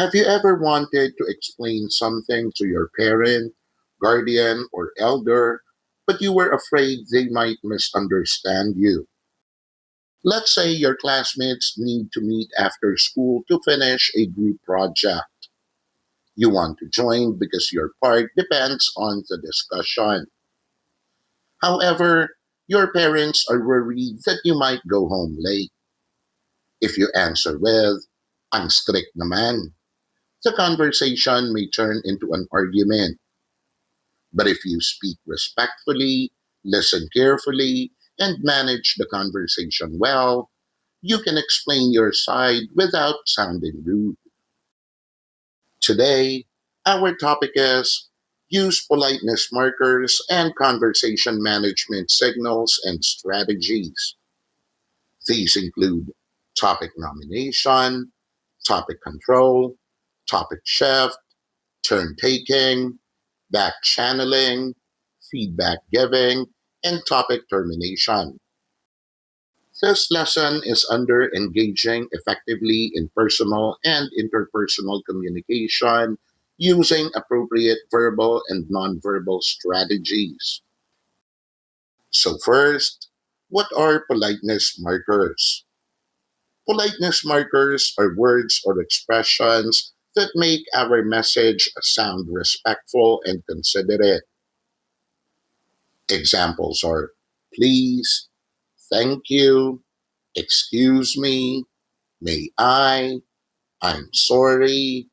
Have you ever wanted to explain something to your parent, guardian, or elder, but you were afraid they might misunderstand you? Let's say your classmates need to meet after school to finish a group project. You want to join because your part depends on the discussion. However, your parents are worried that you might go home late. If you answer with, "Ang strict naman," the conversation may turn into an argument. But if you speak respectfully, listen carefully, and manage the conversation well, you can explain your side without sounding rude. Today, our topic is use politeness markers and conversation management signals and strategies. These include topic nomination, topic control, topic shift, turn taking, back channeling, feedback giving, and topic termination. This lesson is under engaging effectively in personal and interpersonal communication using appropriate verbal and nonverbal strategies. So, first, what are politeness markers? Politeness markers are words or expressions that make our message sound respectful and considerate. Examples are please, thank you, excuse me, may I'm sorry,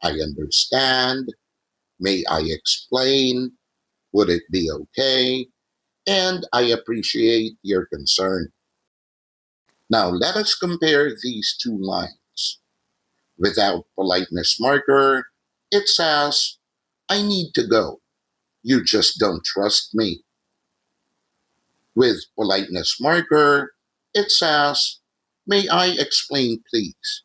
I understand, may I explain, would it be okay, and I appreciate your concern. Now let us compare these two lines. Without politeness marker, it says, I need to go. You just don't trust me. With politeness marker, it says, may I explain please?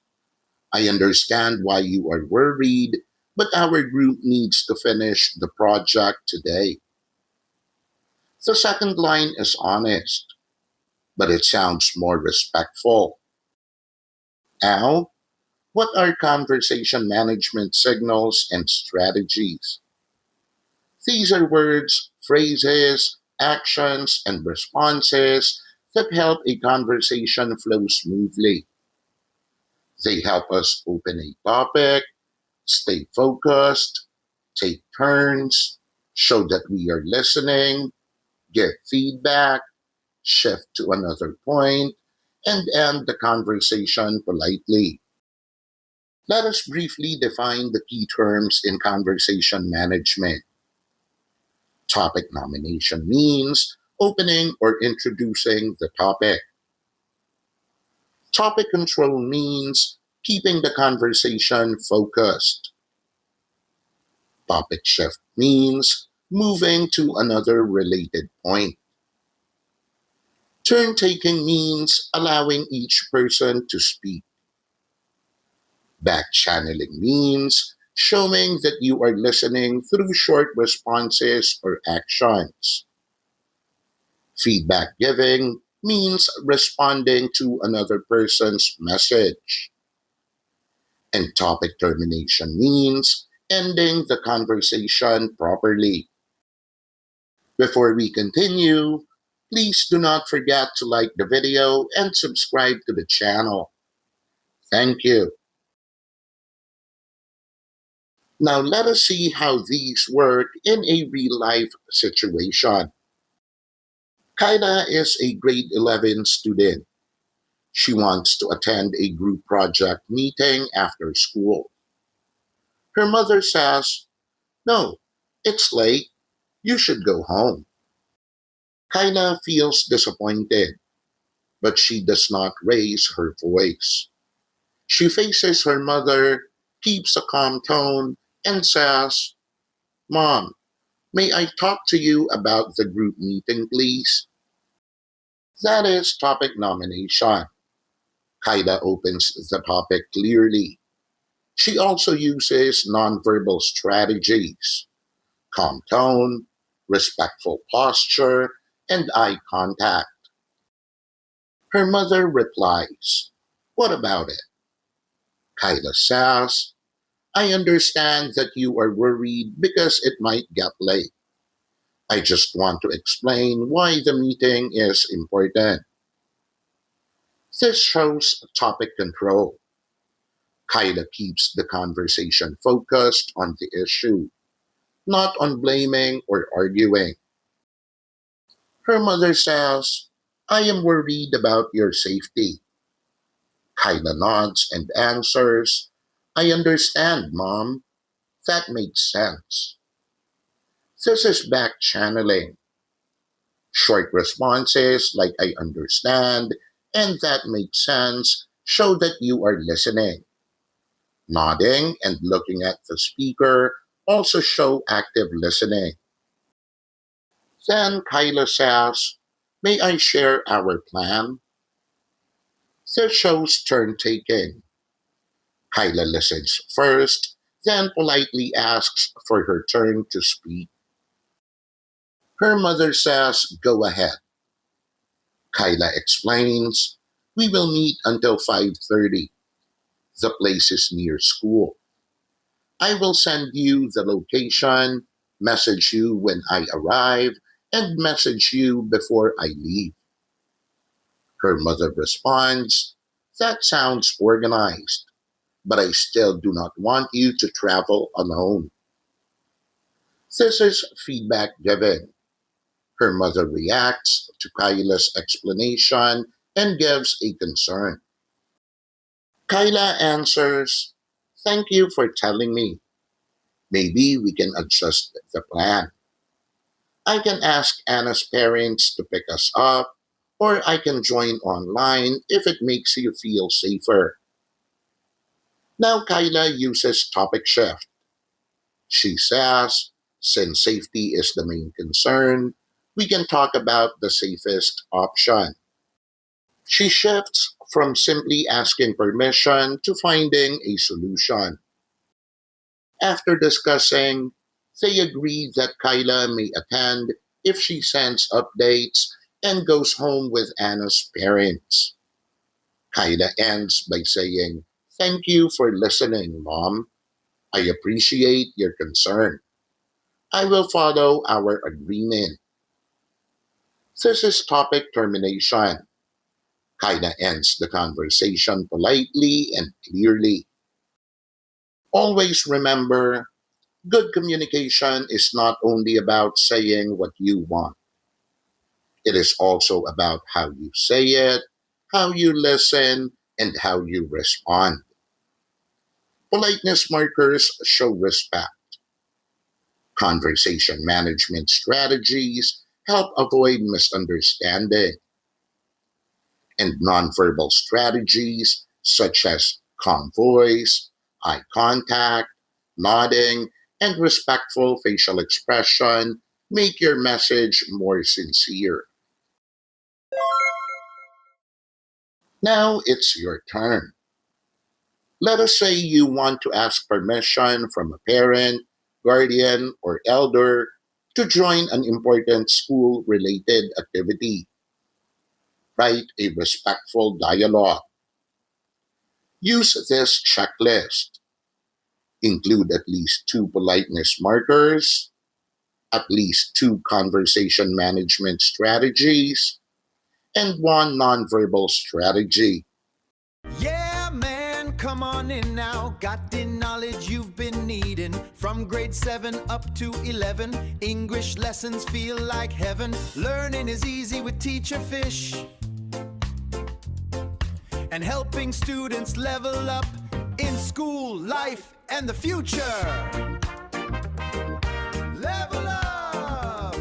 I understand why you are worried, but our group needs to finish the project today. The second line is honest, but it sounds more respectful. Now, what are conversation management signals and strategies? These are words, phrases, actions, and responses that help a conversation flow smoothly. They help us open a topic, stay focused, take turns, show that we are listening, give feedback, shift to another point, and end the conversation politely. Let us briefly define the key terms in conversation management. Topic nomination means opening or introducing the topic. Topic control means keeping the conversation focused. Topic shift means moving to another related point. Turn taking means allowing each person to speak. Back channeling means showing that you are listening through short responses or actions. Feedback giving means responding to another person's message. And topic termination means ending the conversation properly. Before we continue, please do not forget to like the video and subscribe to the channel. Thank you. Now let us see how these work in a real-life situation. Kaida is a grade 11 student. She wants to attend a group project meeting after school. Her mother says, no, it's late. You should go home. Kaida feels disappointed, but she does not raise her voice. She faces her mother, keeps a calm tone, and says, Mom, may I talk to you about the group meeting, please? That is topic nomination. Kaida opens the topic clearly. She also uses nonverbal strategies, calm tone, respectful posture, and eye contact. Her mother replies, what about it? Kaida says, I understand that you are worried because it might get late. I just want to explain why the meeting is important. This shows topic control. Kyla keeps the conversation focused on the issue, not on blaming or arguing. Her mother says, I am worried about your safety. Kyla nods and answers, I understand, Mom. That makes sense. This is back channeling. Short responses like I understand and that makes sense show that you are listening. Nodding and looking at the speaker also show active listening. Then Kyla says, may I share our plan? This shows turn taking. Kyla listens first, then politely asks for her turn to speak. Her mother says, go ahead. Kyla explains, we will meet until 5:30. The place is near school. I will send you the location, message you when I arrive, and message you before I leave. Her mother responds, that sounds organized, but I still do not want you to travel alone. This is feedback given. Her mother reacts to Kyla's explanation and gives a concern. Kyla answers, thank you for telling me. Maybe we can adjust the plan. I can ask Anna's parents to pick us up, or I can join online if it makes you feel safer. Now Kyla uses topic shift. She says, since safety is the main concern, we can talk about the safest option. She shifts from simply asking permission to finding a solution. After discussing, they agree that Kyla may attend if she sends updates and goes home with Anna's parents. Kyla ends by saying, thank you for listening, Mom. I appreciate your concern. I will follow our agreement. This is topic termination. Kyla ends the conversation politely and clearly. Always remember, good communication is not only about saying what you want, it is also about how you say it, how you listen, and how you respond. Politeness markers show respect. Conversation management strategies help avoid misunderstanding, and nonverbal strategies such as calm voice, eye contact, nodding, and respectful facial expression make your message more sincere. Now it's your turn. Let us say you want to ask permission from a parent, guardian, or elder to join an important school related activity. Write a respectful dialogue. Use this checklist. Include at least two politeness markers, at least two conversation management strategies, and one nonverbal strategy. Yeah, man, come on in now. Got the knowledge you've been needing. From grade 7 up to 11, English lessons feel like heaven. Learning is easy with Teacher Fish. And helping students level up in school, life, and the future. Level up!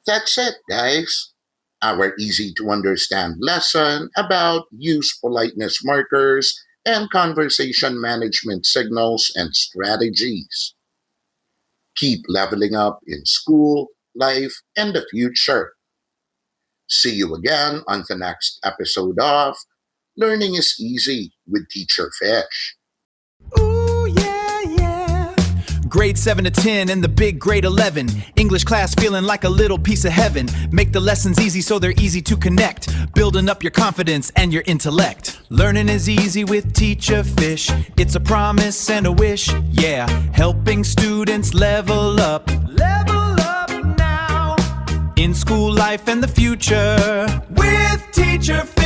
That's it, guys. Our easy to understand lesson about use politeness markers and conversation management signals and strategies. Keep leveling up in school, life, and the future. See you again on the next episode of Learning is Easy with Teacher Fish. Ooh, yeah, yeah. Grade 7 to 10 and the big grade 11. English class feeling like a little piece of heaven. Make the lessons easy so they're easy to connect. Building up your confidence and your intellect. Learning is easy with Teacher Fish. It's a promise and a wish, yeah. Helping students level up. Level up now. In school life and the future. With Teacher Fish.